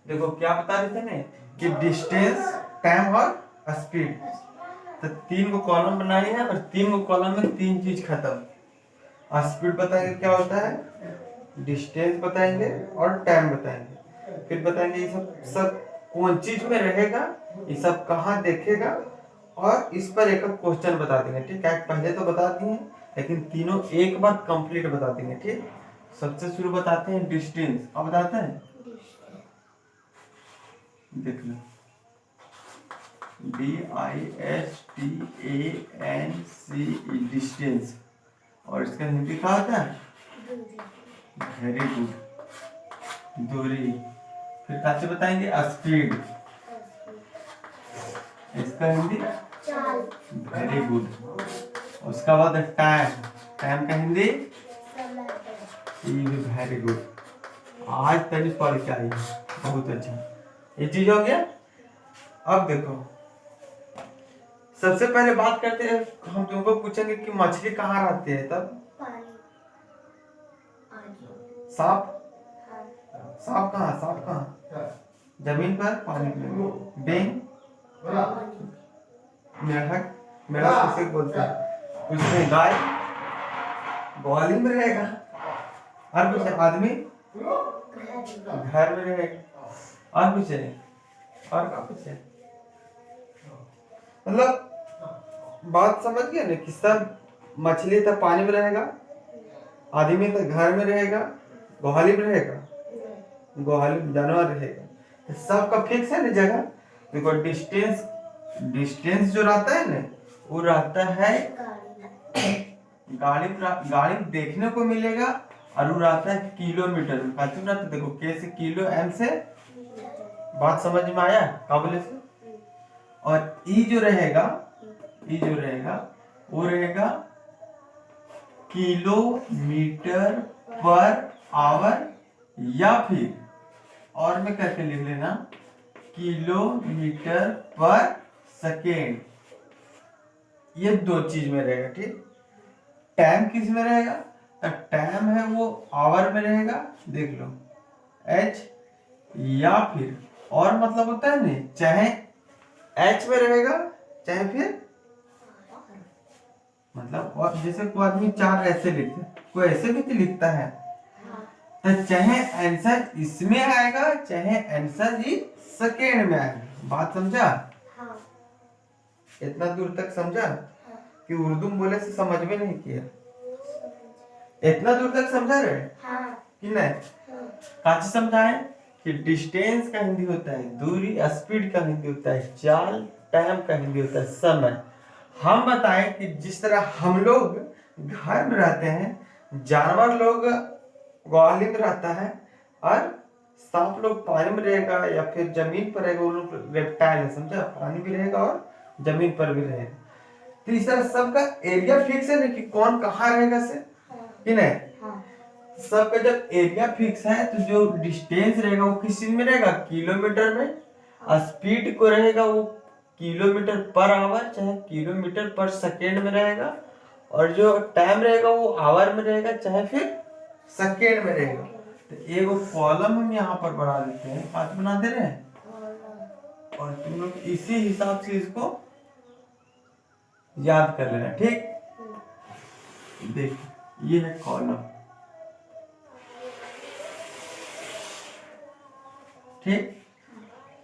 देखो क्या बता रहे थे ना कि डिस्टेंस, टाइम और स्पीड। तो 3 को कॉलम बनाए हैं और 3 को कॉलम में 3 चीज खत्म। स्पीड बताएंगे क्या होता है, डिस्टेंस बताएंगे और टाइम बताएंगे। फिर बताएंगे ये सब सब कौन चीज में रहेगा, ये सब कहाँ देखेगा, और इस पर एक क्वेश्चन बता देंगे। ठीक है, पहले तो बता दिए लेकिन तीनों एक बार कंप्लीट बता देंगे। ठीक, सबसे शुरू बताते हैं डिस्टेंस। अब बताते हैं, देख लो, DISTANCE, डिस्टेंस। और इसका हिंदी क्या होता है, वेरी गुड, दूरी। फिर कैसे बताएंगे, स्पीड। इसका हिंदी चाल, वेरी गुड। उसका बाद टाइम, टाइम का हिंदी समय, वेरी गुड। आज तभी पढ़ के आई, बहुत अच्छा। ये चीज हो गया। अब देखो, सबसे पहले बात करते हैं, हम तुमको पूछेंगे कि मछली कहाँ रहती है, तब सांप, सांप कहाँ, सांप कहाँ, जमीन पर, पानी में। बेंग, मेढक, मेढक किसे बोलते हैं, उसमें गाय ग्वाली में रहेगा। और कुछ आदमी घर में रहेगा। और कुछ है, और क्या कुछ है, मतलब बात समझ गए ना कि सब मछली तो पानी में रहेगा, आदमी तो घर में रहेगा, गोहाली में रहेगा, गोहाली जानवर रहेगा। तो सबका फिक्स है ना जगह। देखो डिस्टेंस, डिस्टेंस जो रहता है ना वो रहता है गाड़ी, गाड़ी देखने को मिलेगा, और वो रहता है किलोमीटर में। कहते रहता है, देखो के से किलो, एम से, बात समझ में आया काबुल से। और ई जो रहेगा, ई जो रहेगा वो रहेगा किलोमीटर पर आवर, या फिर और में करके लिख लेना किलोमीटर पर सेकेंड। ये दो चीज में रहेगा। ठीक, टाइम किस में रहेगा, टाइम है वो आवर में रहेगा, देख लो एच, या फिर और मतलब होता है ना, चाहे एच में रहेगा चाहे फिर मतलब, और जैसे कोई आदमी 4 ऐसे लिखते हैं, कोई ऐसे भी तो लिखता है। तो चाहे आंसर इसमें आएगा चाहे आंसर ही सेकेंड में आएगा। बात समझा, इतना दूर तक समझा कि उर्दू में बोले से समझ में नहीं किया, इतना दूर तक समझा रहे कि नहीं। काची समझाए कि डिस्टेंस का हिंदी होता है दूरी, स्पीड का हिंदी होता है चाल, टाइम का हिंदी होता है समय। हम बताएं कि जिस तरह हम लोग घर में रहते हैं, जानवर लोग ग्वाली में रहता है, और सांप लोग पानी में रहेगा या फिर जमीन पर रहेगा, वो लोग रेप्टाइल है, समझा, पानी भी रहेगा और जमीन पर भी रहेगा। तो इस तरह सबका एरिया फिक्स है ना कि कौन कहाँ रहेगा से, कि नहीं। सबका जब एरिया फिक्स है तो जो डिस्टेंस रहेगा वो किस चीज में रहेगा, किलोमीटर में। स्पीड को रहेगा वो किलोमीटर पर आवर चाहे किलोमीटर पर सेकेंड में रहेगा, और जो टाइम रहेगा वो आवर में रहेगा चाहे फिर सेकेंड में रहेगा। तो एक कॉलम हम यहाँ पर बना देते हैं, आज बना दे रहे हैं, और तुम लोग इसी हिसाब से इसको याद कर लेना। ठीक, देख ये है कॉलम। ठीक,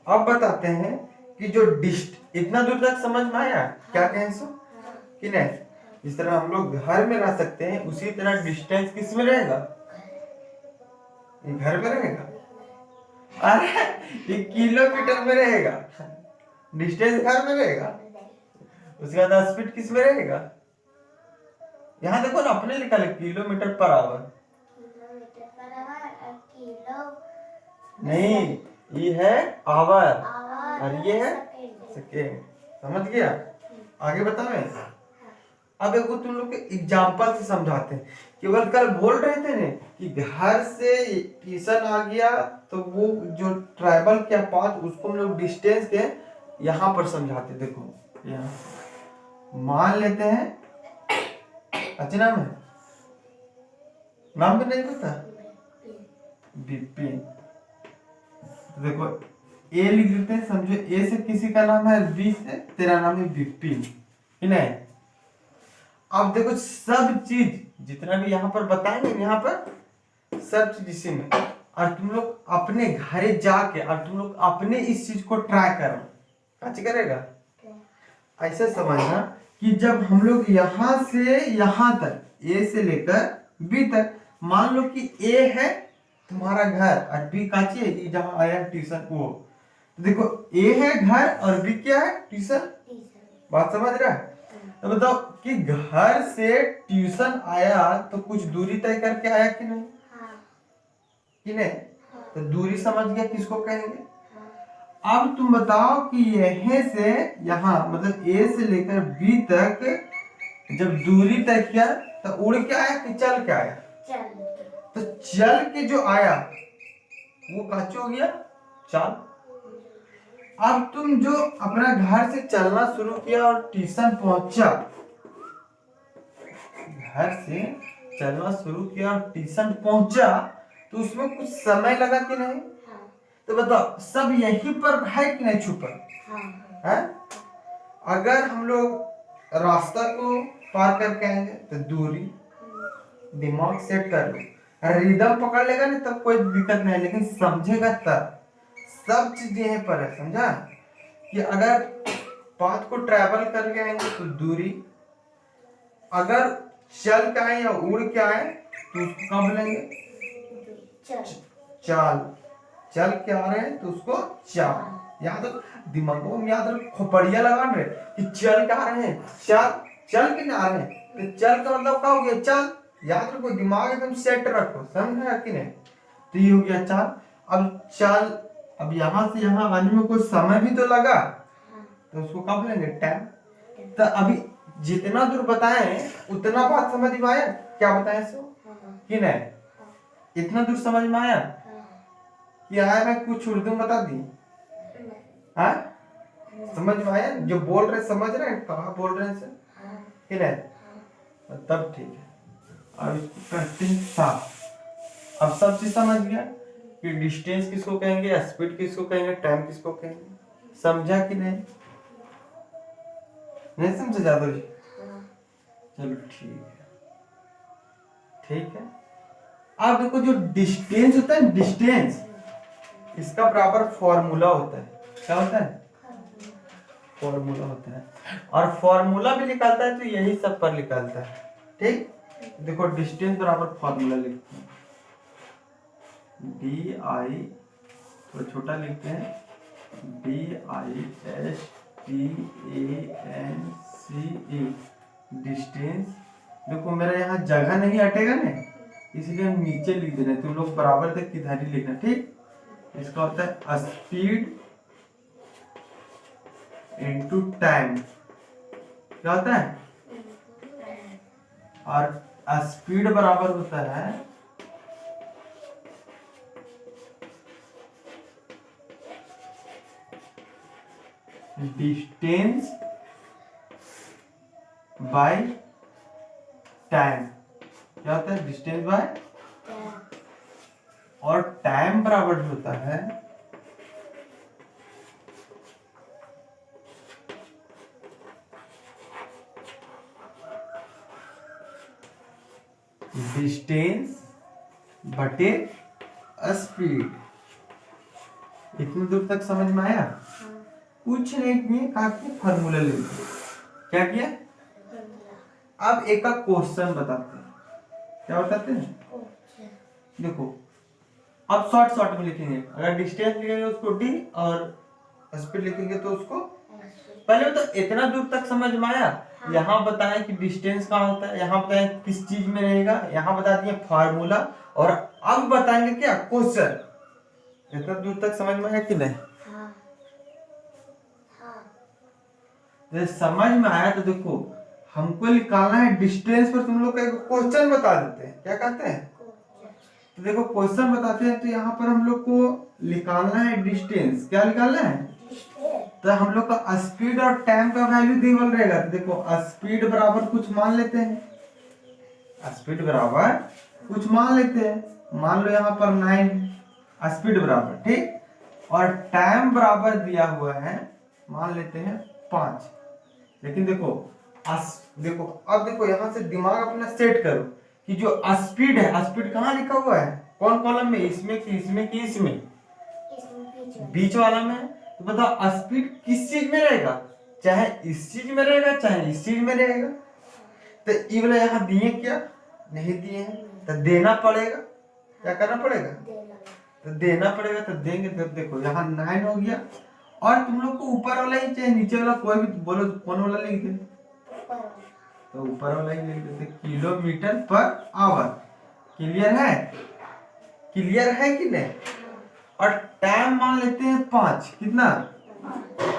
अब बताते हैं कि जो डिस्ट, इतना दूर तक समझ में आया क्या कहें सो, कि नहीं। जिस तरह हम लोग घर में रह सकते हैं उसी तरह डिस्टेंस किस में रहेगा, ये घर में रहेगा। अरे ये किलोमीटर में रहेगा, डिस्टेंस घर में रहेगा। उसके बाद स्पीड किस में रहेगा, यहाँ देखो ना अपने लिखा है किलोमीटर पर आवर, नहीं ये है आवर और ये है सेकेंड। समझ गया, आगे बतावे। अब एक तुम लोग के एग्जाम्पल से समझाते हैं। केवल कल बोल रहे थे ना कि घर से ट्यूशन आ गया तो वो जो ट्राइबल क्या पाथ उसको हम लोग डिस्टेंस के यहाँ पर समझाते। देखो यहाँ मान लेते हैं, अच्छा नाम है, नाम भी नहीं पता, विपिन। तो देखो ए लिख देते हैं, समझो ए से किसी का नाम है, बी से तेरा नाम है विपिन, है ना। अब देखो सब चीज जितना भी यहाँ पर बताएंगे, यहाँ पर सब चीज इसी में, और तुम लोग अपने घरे जाके और तुम लोग अपने इस चीज को ट्राई करो, कैसे करेगा। ऐसे समझना कि जब हम लोग यहाँ से यहाँ तक, ए से लेकर बी तक, मान लो कि ए है तुम्हारा घर और बी काची है जहाँ आया ट्यूशन वो, तो देखो ए है घर और बी क्या है, ट्यूशन। बात समझ रहा है। तो बताओ कि घर से ट्यूशन आया तो कुछ दूरी तय करके आया कि नहीं, कि नहीं। तो दूरी समझ गया किसको कहेंगे। अब तुम बताओ कि यहीं से यहाँ मतलब ए से लेकर बी तक जब दूरी तय किया तो उड़ के आया कि चल के आया, तो चल के जो आया वो काचे हो गया, चाल। अब तुम जो अपना घर से चलना शुरू किया और ट्यूशन पहुंचा, घर से चलना शुरू किया और ट्यूशन पहुंचा, तो उसमें कुछ समय लगा कि नहीं। तो बताओ सब यहीं पर है कि नहीं छुपा है। अगर हम लोग रास्ता को पार करके आएंगे तो दूरी, दिमाग सेट कर लो, रिदम पकड़ लेगा ना तब कोई दिक्कत नहीं, लेकिन समझेगा तब। सब चीज यहीं पर है, समझा। कि अगर पाथ को ट्रैवल करके आएंगे तो दूरी, अगर चल के आए या उड़ के आए तो उसको कब लेंगे, चाल। चल के आ रहे हैं तो उसको चाल। याद दिमागों में याद रखो, खोपड़िया लगा रहे कि चल के आ रहे हैं, चल चल के आ रहे हैं, तो चल का मतलब क्या हो गया, चल। याद रखो, दिमाग एकदम सेट रखो, समझा कि नहीं। तो ये हो गया चाल। अब चल, अब यहाँ से यहाँ आने में कोई समय भी तो लगा, तो उसको कब लेंगे, टाइम। तो अभी जितना दूर बताए उतना बात समझ में आया, क्या बताए सो कि नहीं, इतना दूर समझ में आया कि आया। मैं कुछ उर्दू बता दी, हाँ समझ में आया, जो बोल रहे समझ रहे हैं, कहाँ बोल रहे हैं सर कि नहीं, तब ठीक है। अब इसको करते हैं साफ। अब सब चीज समझ गया कि डिस्टेंस किसको कहेंगे, स्पीड किसको कहेंगे, टाइम किसको कहेंगे, समझा कि नहीं, नहीं समझा जादव जी। चलो ठीक है, ठीक है। अब देखो जो डिस्टेंस होता है, डिस्टेंस इसका बराबर फॉर्मूला होता है, क्या होता है, फॉर्मूला होता है। और फॉर्मूला भी निकालता है तो यही सब पर निकालता है, ठीक। देखो डिस्टेंस बराबर फॉर्मूला लिखते हैं, डी आई, तो छोटा लिखते हैं, DISTANCE, डिस्टेंस। देखो मेरा यहाँ जगह नहीं हटेगा ना, इसलिए हम नीचे लिख दे रहे हैं, तुम लोग बराबर तक किधर ही लिखना, ठीक। इसका होता है स्पीड इनटू टाइम, क्या होता है, और स्पीड बराबर होता है डिस्टेंस बाय टाइम। क्या होता है, डिस्टेंस बाय, और टाइम बराबर होता है डिस्टेंस बटे स्पीड। इतनी दूर तक समझ में आया। कुछ नहीं किए, काफी फार्मूला ले लिया, क्या किया। अब एक का क्वेश्चन बताते हैं, क्या बताते हैं, देखो अब शॉर्ट शॉर्ट में लिखेंगे। अगर डिस्टेंस लिखेंगे उसको डी और स्पीड लिखेंगे तो उसको, पहले तो इतना दूर तक समझ में आया। यहाँ बताया कि डिस्टेंस कहाँ होता है, यहाँ बताया किस चीज में रहेगा, यहाँ बता दिए फार्मूला, और अब बताएंगे क्या, क्वेश्चन। इतना दूर तक समझ में आया कि नहीं, समझ में आया। तो देखो हमको निकालना है डिस्टेंस पर, तुम लोग का क्वेश्चन बता देते हैं, क्या कहते हैं। तो देखो क्वेश्चन बताते हैं, तो यहाँ पर हम लोग को निकालना है डिस्टेंस, क्या निकालना है, तो हम लोग का स्पीड और टाइम का वैल्यू देवल रहेगा। तो देखो स्पीड बराबर कुछ मान लेते हैं, स्पीड बराबर कुछ मान लेते हैं, मान लो यहाँ पर 9 स्पीड बराबर, ठीक, और टाइम बराबर दिया हुआ है, मान लेते हैं 5। लेकिन देखो देखो अब देखो यहाँ से दिमाग अपना सेट करो कि जो स्पीड है, स्पीड कहाँ लिखा हुआ है, कौन कॉलम में, इसमें कि इसमें कि इसमें, बीच वाला में। तो बताओ स्पीड किस चीज में रहेगा, चाहे इस चीज में रहेगा चाहे इस चीज में रहेगा। तो ये वाला यहाँ दिए क्या, नहीं दिए हैं, तो देना पड़ेगा, क्या करना पड़ेगा, तो देना पड़ेगा। तो देंगे, तो देखो यहाँ 9 हो गया, और तुम लोग को ऊपर वाला ही चाहे नीचे वाला कोई भी बोलो, कौन वाला लिख दे, तो ऊपर वाला ही लिख देते, किलोमीटर पर आवर। क्लियर है, क्लियर है कि नहीं। और टाइम मान लेते हैं 5, कितना,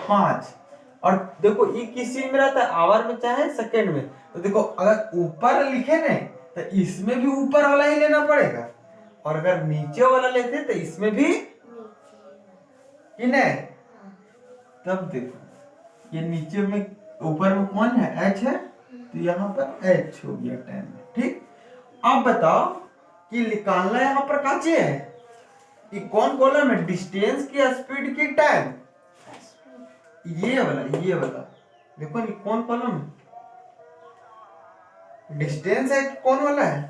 5। और देखो ये किस चीज में रहता है, आवर में चाहे सेकंड में। तो देखो अगर ऊपर लिखे नहीं तो इसमें भी ऊपर वाला ही लेना पड़ेगा, और अगर नीचे वाला लेते तो इसमें भी, कि नहीं। तब देखो ये नीचे में, ऊपर में कौन है, एच है, तो यहाँ पर एच हो गया टाइम, ठीक। अब बताओ कि निकालना यहाँ पर काचे है, कि कौन कॉलम है, डिस्टेंस की, स्पीड की, टाइम, ये वाला देखो ये कौन कॉलम है, डिस्टेंस है कि कौन वाला है,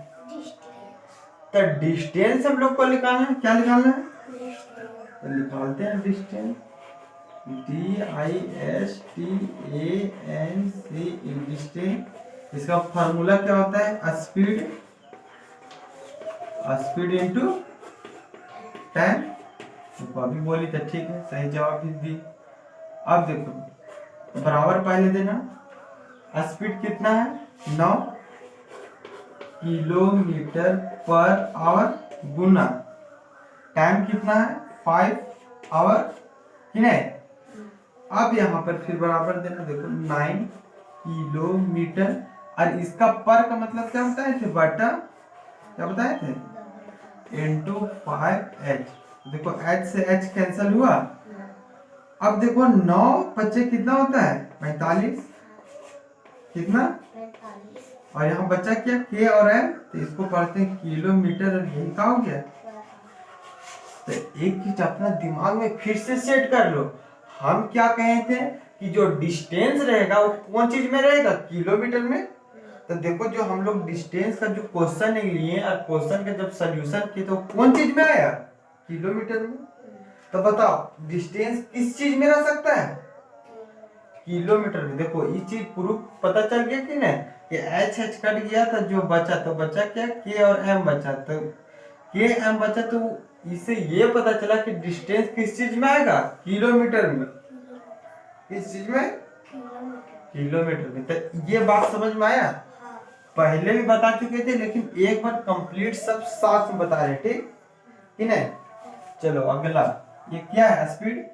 तो डिस्टेंस हम लोग को निकालना है, क्या निकालना है, तो निकालते हैं डिस्टेंस, DISTANCE, डिस्टेंस। इसका फार्मूला क्या होता है, स्पीड इनटू टाइम। तो अभी बोली तो ठीक है, सही जवाब भी दी। अब देखो बराबर पहले देना, स्पीड कितना है, 9 किलोमीटर पर आवर गुना टाइम कितना है, 5 आवर, कि नहीं। अब यहाँ पर फिर बराबर देना, देखो 9 किलोमीटर, और इसका पर का मतलब क्या बताए थे, बटा, क्या बताए थे, इनटू 5h। देखो h से h कैंसिल हुआ। अब देखो 9 बच्चे कितना होता है, 45, कितना, और यहाँ बच्चा क्या, k और m, तो इसको पढ़ते हैं किलोमीटर, और यही का हो गया। तो एक चीज अपना दिमाग में फिर से सेट कर लो, हम क्या कहे थे कि जो डिस्टेंस रहेगा वो कौन चीज में रहेगा, किलोमीटर में। तो देखो जो हम लोग डिस्टेंस का जो क्वेश्चन लिए और क्वेश्चन का जब सॉल्यूशन किए तो कौन चीज में आया, किलोमीटर में। तो बताओ डिस्टेंस किस चीज में रह सकता है, किलोमीटर में। देखो ये चीज प्रूफ पता चल गया कि नहीं, कि एच एच कट गया था, जो बचा तो बचा क्या, के और एम बचा, तो के एम बचा। तो इससे ये पता चला कि डिस्टेंस किस चीज में आएगा, किलोमीटर में, किस चीज में, किलोमीटर में। तो ये बात समझ में आया, पहले भी बता चुके थे, लेकिन एक बार कंप्लीट सब साथ में बता रहे, ठीक कि नहीं। चलो अगला, ये क्या है, स्पीड।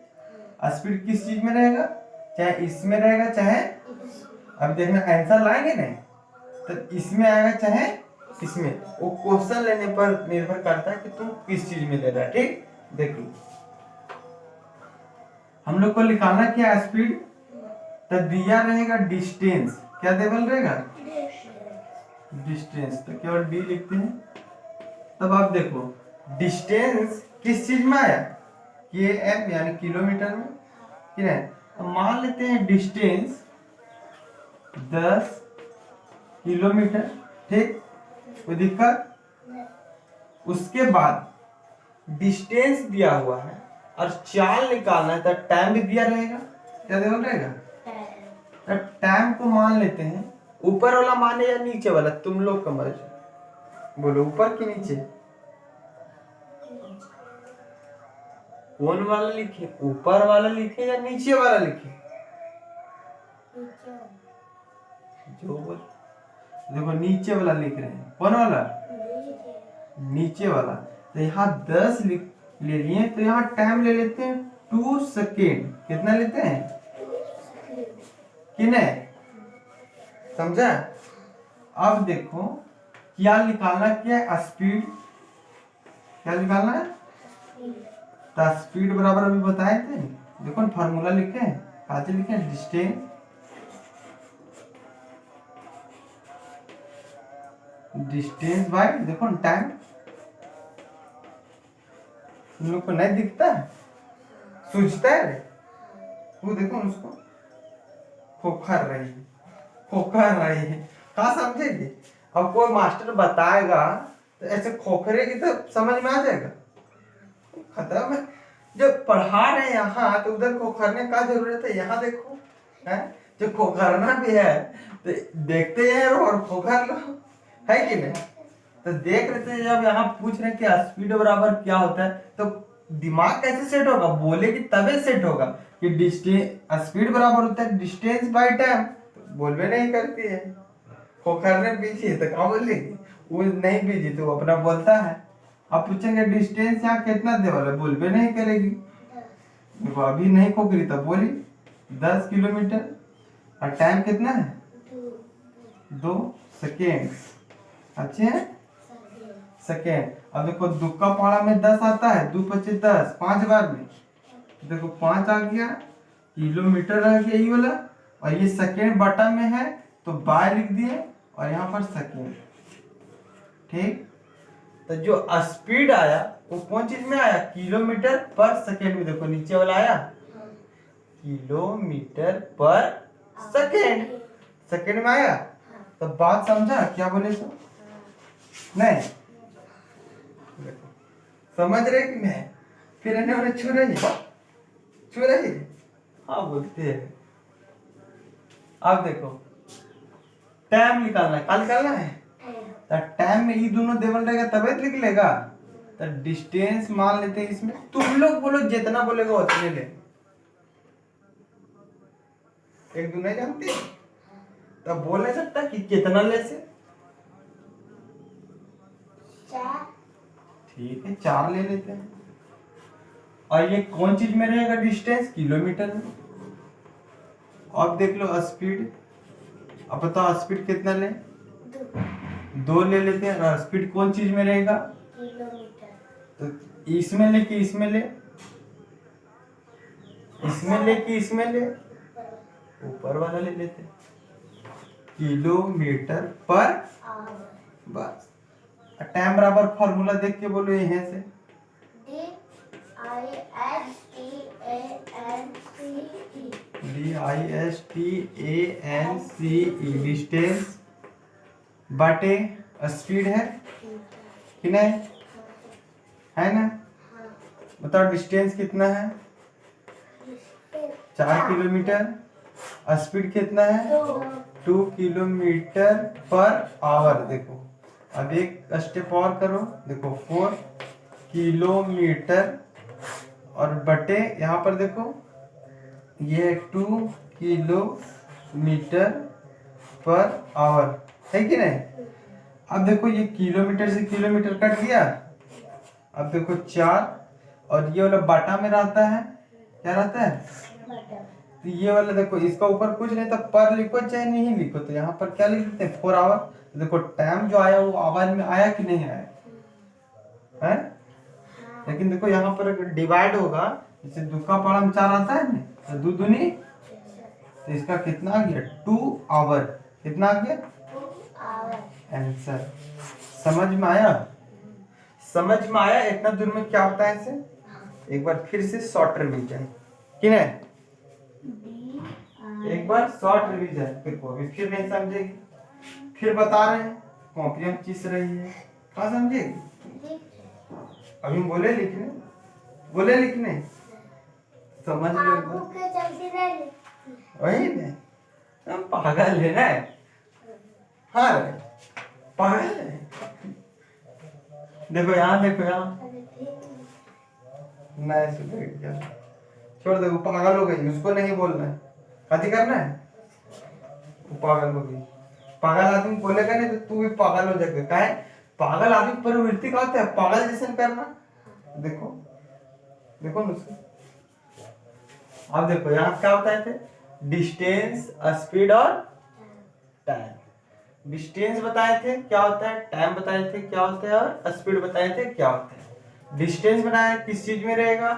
स्पीड किस चीज में रहेगा, चाहे इसमें रहेगा चाहे, अब देखना आंसर लाएंगे नहीं, तो इसमें आएगा चाहे इसमें, वो क्वेश्चन लेने पर निर्भर करता है कि तुम किस चीज में ले रहा है, ठीक। देखो हम लोग को निकालना क्या है, स्पीड, तो दिया रहेगा डिस्टेंस, क्या देवल रहेगा, डिस्टेंस, तो केवल डी लिखते हैं। तब आप देखो डिस्टेंस किस चीज में आया, के एम यानी किलोमीटर में, कि नहीं। तो मान लेते हैं डिस्टेंस 10 किलोमीटर, ठीक, कोई दिक्कत। उसके बाद डिस्टेंस दिया हुआ है और चाल निकालना है, तो टाइम भी दिया रहेगा, क्या दिया रहेगा, तो टाइम को मान लेते हैं, ऊपर वाला माने या नीचे वाला, तुम लोग का मर्जी, बोलो ऊपर कि नीचे, कौन वाला लिखे, ऊपर वाला लिखे या नीचे वाला लिखे, जो बोल, देखो नीचे वाला लिख रहे हैं, कौन वाला, नीचे वाला। तो यहाँ 10 ले लिए, तो यहाँ टाइम ले लेते हैं 2 सेकेंड, कितना लेते हैं, कि नहीं, समझा। अब देखो क्या निकालना, क्या स्पीड, क्या निकालना है, तो स्पीड बराबर अभी बताए थे, देखो फार्मूला लिखे हैं, काचे लिखे हैं, डिस्टेंस बाय, देखो टाइम, तुम लोग को नहीं दिखता है, सूझता है रे? वो देखो उसको खोखर रही है, खोखर रही है, कहाँ समझेगी? अब कोई मास्टर बताएगा तो ऐसे खोखरेगी तो समझ में आ जाएगा? खत्म है। जब पढ़ा रहे हैं यहाँ तो उधर खोखरने का जरूरत है? यहाँ देखो है, जो खोखरना भी है तो देखते हैं और खोखर लो, है कि नहीं? तो देख रहे थे, जब यहाँ पूछ रहे हैं कि स्पीड बराबर क्या होता है तो दिमाग कैसे सेट होगा? बोलेगी तबे सेट होगा कि डिस्टेंस, स्पीड बराबर होता है डिस्टेंस बाय टाइम। तो बोलबे नहीं करती है, खोखरने बीजी है तो क्या बोलेगी? वो नहीं बीजी तो वो अपना बोलता है। अब पूछेंगे डिस्टेंस यहाँ कितना दे वाला, बोलबे नहीं करेगी। देखो अभी नहीं खोखरी तब बोली 10 किलोमीटर, और टाइम कितना है? 2 सेकेंड। अच्छे है सेकेंड। अब देखो दुक्का पाड़ा में 10 आता है, 2 पच्चीस 10, 5 बार में देखो 5 आ गया, किलोमीटर आ गया ये वाला, और ये सेकेंड बटा में है तो बाय लिख दिए और यहाँ पर सेकेंड। ठीक, तो जो स्पीड आया वो कौन चीज में आया? किलोमीटर पर सेकेंड में। देखो नीचे वाला आया किलोमीटर पर सेकेंड, सेकेंड में आया। तो बात समझा क्या बोले सो? नहीं समझ रहे कि नहीं? फिर उन्हें छू रही है, छू रही है, हाँ बोलते हैं। अब देखो टाइम निकालना है, कल निकालना है तो टाइम में ये दोनों देवल रहेगा तभी लिख लेगा। तो डिस्टेंस मान लेते हैं इसमें, तुम लोग बोलो जितना बोलेगा उतने ले, एक दो नहीं जानते तब बोल नहीं सकता कि कितना ले से। ठीक है 4 ले लेते हैं। और ये कौन चीज में रहेगा? डिस्टेंस किलोमीटर में। अब देख लो स्पीड, अब बताओ स्पीड कितना ले? 2 ले लेते हैं। और स्पीड कौन चीज में रहेगा? किलोमीटर। तो इसमें ले कि इसमें ले? इसमें ले कि इसमें ले? ऊपर वाला ले लेते, किलोमीटर पर बस। टाइम बराबर फॉर्मूला देख के बोलो यहाँ से, DISTANCE डिस्टेंस बाटे स्पीड है कि नहीं? है ना? बताओ डिस्टेंस कितना है? 4 किलोमीटर। स्पीड कितना है? 2 किलोमीटर पर आवर। देखो अब एक स्टेप और करो, देखो 4 किलोमीटर और बटे यहाँ पर देखो ये 2 किलोमीटर पर आवर, है कि नहीं? अब देखो ये किलोमीटर से किलोमीटर कट गया। अब देखो 4 और ये वाला बाटा में रहता है, क्या रहता है? तो ये वाला देखो इसका ऊपर कुछ नहीं, तो पर लिखो चाहे नहीं लिखो, तो यहाँ पर क्या लिख देते हैं? 4 आवर। तो देखो टाइम जो आया वो आवाज में आया कि नहीं आया है? लेकिन देखो यहाँ पर अगर डिवाइड होगा, जैसे दुक्का पाड़ा में 4 आता है ना, तो 2 दूनी, तो इसका कितना आ गया? 2 आवर। कितना आ गया? 2 आवर। आंसर समझ में आया? समझ में आया इतना दूर में क्या होता है इसे? एक बार फिर से शॉर्ट रिवीजन कि नहीं? एक बार शॉर्ट रिवीजन, फिर को भी फिर नहीं समझेगी, फिर बता रहे हैं कॉपी हम चीज रही है, कहाँ समझेगी? अभी बोले लिखने, बोले लिखने, समझ लो वही नहीं। हम पागल है ना? हाँ पागल है। देखो यहाँ, देखो यहाँ, नहीं सुधर, छोड़ दो, पागल हो गई, उसको नहीं बोलना है, कथी करना है? वो पागल हो गई। पागल आदमी बोलेगा नहीं तो तू भी पागल हो जाएगा। क्या है पागल आदमी प्रवृत्ति का होता है? पागल जैसे करना। देखो देखो मुझसे, अब देखो यहाँ क्या बताए थे? डिस्टेंस, स्पीड और टाइम। डिस्टेंस बताए थे क्या होता है, टाइम बताए थे क्या होता है, और स्पीड बताए थे क्या होता है। डिस्टेंस बनाया किस चीज में रहेगा?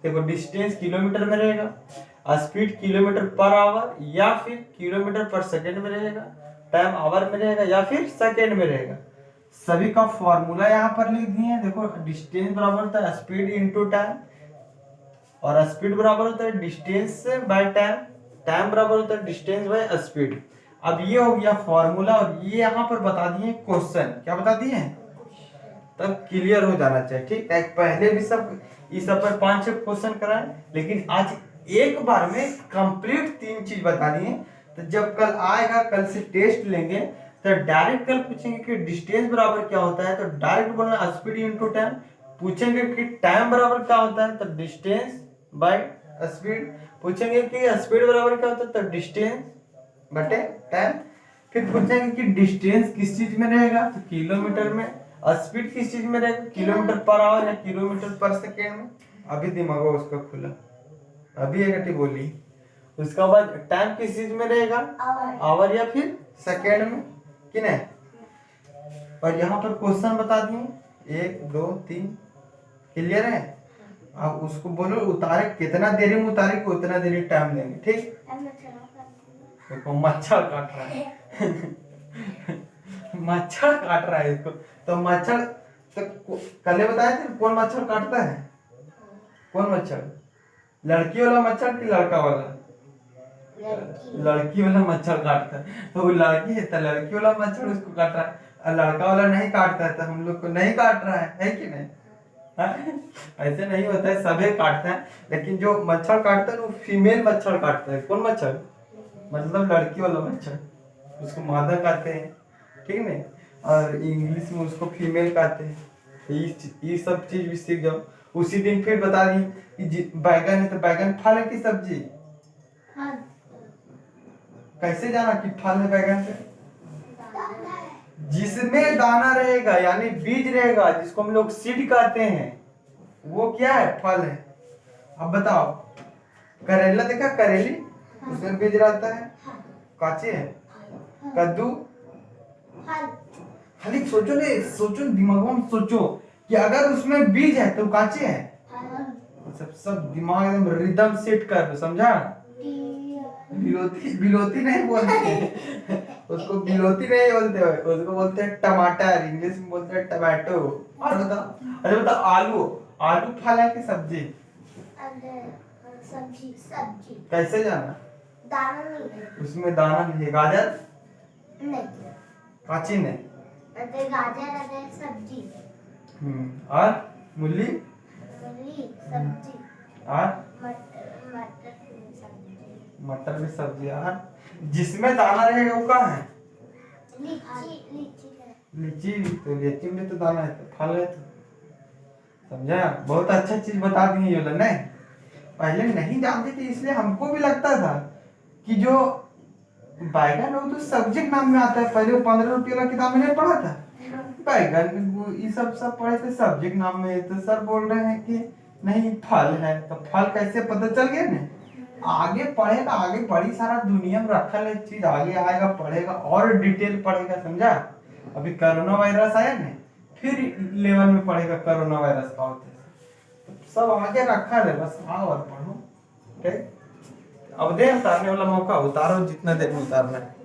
देखो डिस्टेंस किलोमीटर में रहेगा, स्पीड किलोमीटर पर आवर या फिर किलोमीटर पर सेकेंड में रहेगा, टाइम आवर में रहेगा या फिर सेकेंड में रहेगा। सभी का फॉर्मूला यहाँ पर लिख दिए हैं। देखो डिस्टेंस बराबर होता है स्पीड इनटू टाइम, और स्पीड बराबर होता है डिस्टेंस बाय टाइम, टाइम बराबर होता है डिस्टेंस बाय स्पीड। अब ये हो गया फॉर्मूला, और ये यहाँ पर बता दिए क्वेश्चन। क्या बता दिए हैं? तब क्लियर हो जाना चाहिए। ठीक है, पहले भी सब इस सब पर 5-6 क्वेश्चन कराए, लेकिन आज एक बार में कंप्लीट 3 चीज बता दिए। तो जब कल आएगा, कल से टेस्ट लेंगे, तो डायरेक्ट कल पूछेंगे कि डिस्टेंस बराबर क्या होता है, तो डायरेक्ट बोलना स्पीड इनटू टाइम। पूछेंगे कि टाइम बराबर क्या होता है, तो डिस्टेंस बाय स्पीड। पूछेंगे कि स्पीड बराबर क्या होता है, तो डिस्टेंस बटे टाइम। फिर पूछेंगे कि डिस्टेंस किस चीज में रहेगा, तो किलोमीटर में। और स्पीड किस चीज में रहेगा, किलोमीटर पर आवर या किलोमीटर पर सेकेंड में। अभी दिमाग उसका खुला, अभी एक घंटे बोली। उसका बाद टाइम किस चीज में रहेगा, आवर या फिर सेकेंड में, कि नहीं। और यहाँ पर क्वेश्चन बता दिए 1 2 3, क्लियर है। अब उसको बोलो उतारे, कितना देरी में उतारे कि उतना देरी टाइम लेंगे। ठीक, देखो मच्छर काट रहा है मच्छर काट रहा है इसको। तो मच्छर तो कल बताए थे कौन मच्छर काटता है, कौन मच्छर, लड़की वाला मच्छर कि लड़का वाला? लड़की वाला मच्छर काटता है। तो वो लड़की है तो लड़की वाला मच्छर उसको काट रहा है, और लड़का वाला नहीं काटता है तो हम लोग को नहीं काट रहा है कि नहीं? ऐसे नहीं होता है, सभी काटता है, लेकिन जो मच्छर काटता है वो फीमेल मच्छर काटता है। कौन मच्छर? मतलब लड़की वाला मच्छर, उसको मादा कहते हैं, ठीक नहीं। और इंग्लिश में उसको फीमेल कहते हैं। ये सब चीज भी सीख जाओ। उसी दिन फिर बता दी कि बैगन है तो बैगन फल है कि सब्जी? कैसे जाना कि फल है बैगन से? जिसमें दाना रहेगा यानी बीज रहेगा, जिसको हम लोग सीड कहते हैं, वो क्या है, फल है। अब बताओ, करेला देखा, करेली, उसमें बीज रहता है, काचे है। कद्दू, खाली सोचो ने, सोचो दिमाग में सोचो कि अगर उसमें बीज है तो काचे है। सब दिमाग एकदम रिदम सेट कर, समझा। बिलोती, बिलोती नहीं बोलते उसको बिलोती नहीं बोलते हैं, उसको बोलते हैं टमाटर, इंग्लिश में बोलते हैं टमाटो। और बताओ, अरे बताओ, आलू, आलू फल है कि सब्जी? सब्जी, सब्जी। कैसे जाना? दाना नहीं है उसमें, दाना नहीं है। गाजर नहीं, काची नहीं, गाजर है सब्जी। और मूली, मूली सब्जी, और मटर भी सब्जी। और जिसमें दाना रहेगा वो कहाँ है? लीची, लीची है। लीची, तो लीची में तो दाना है, तो फल है। तो समझा, बहुत अच्छा चीज बता दी ये लोग। नहीं, पहले नहीं जानते थे, इसलिए हमको भी लगता था कि जो बैगन हो तो सब्जेक्ट नाम में आता है। पहले वो 15 रुपये वाला किताब में नहीं पढ़ा था, बैगन ये सब पढ़े थे सब्जेक्ट नाम में। तो सर बोल रहे हैं कि नहीं फल है, तो फल कैसे पता चल गया ना। आगे पढ़ेगा, आगे बड़ी सारा दुनिया में रखा है चीज, आगे आएगा पढ़ेगा और डिटेल पढ़ेगा, समझा। अभी कोरोना वायरस आया ना, फिर लेवल में पढ़ेगा कोरोना वायरस का होता है। तो सब आगे रखा है, बस आओ और पढ़ो। ठीक, अब दे उतारने वाला मौका, उतारो जितना देर में उतारना है।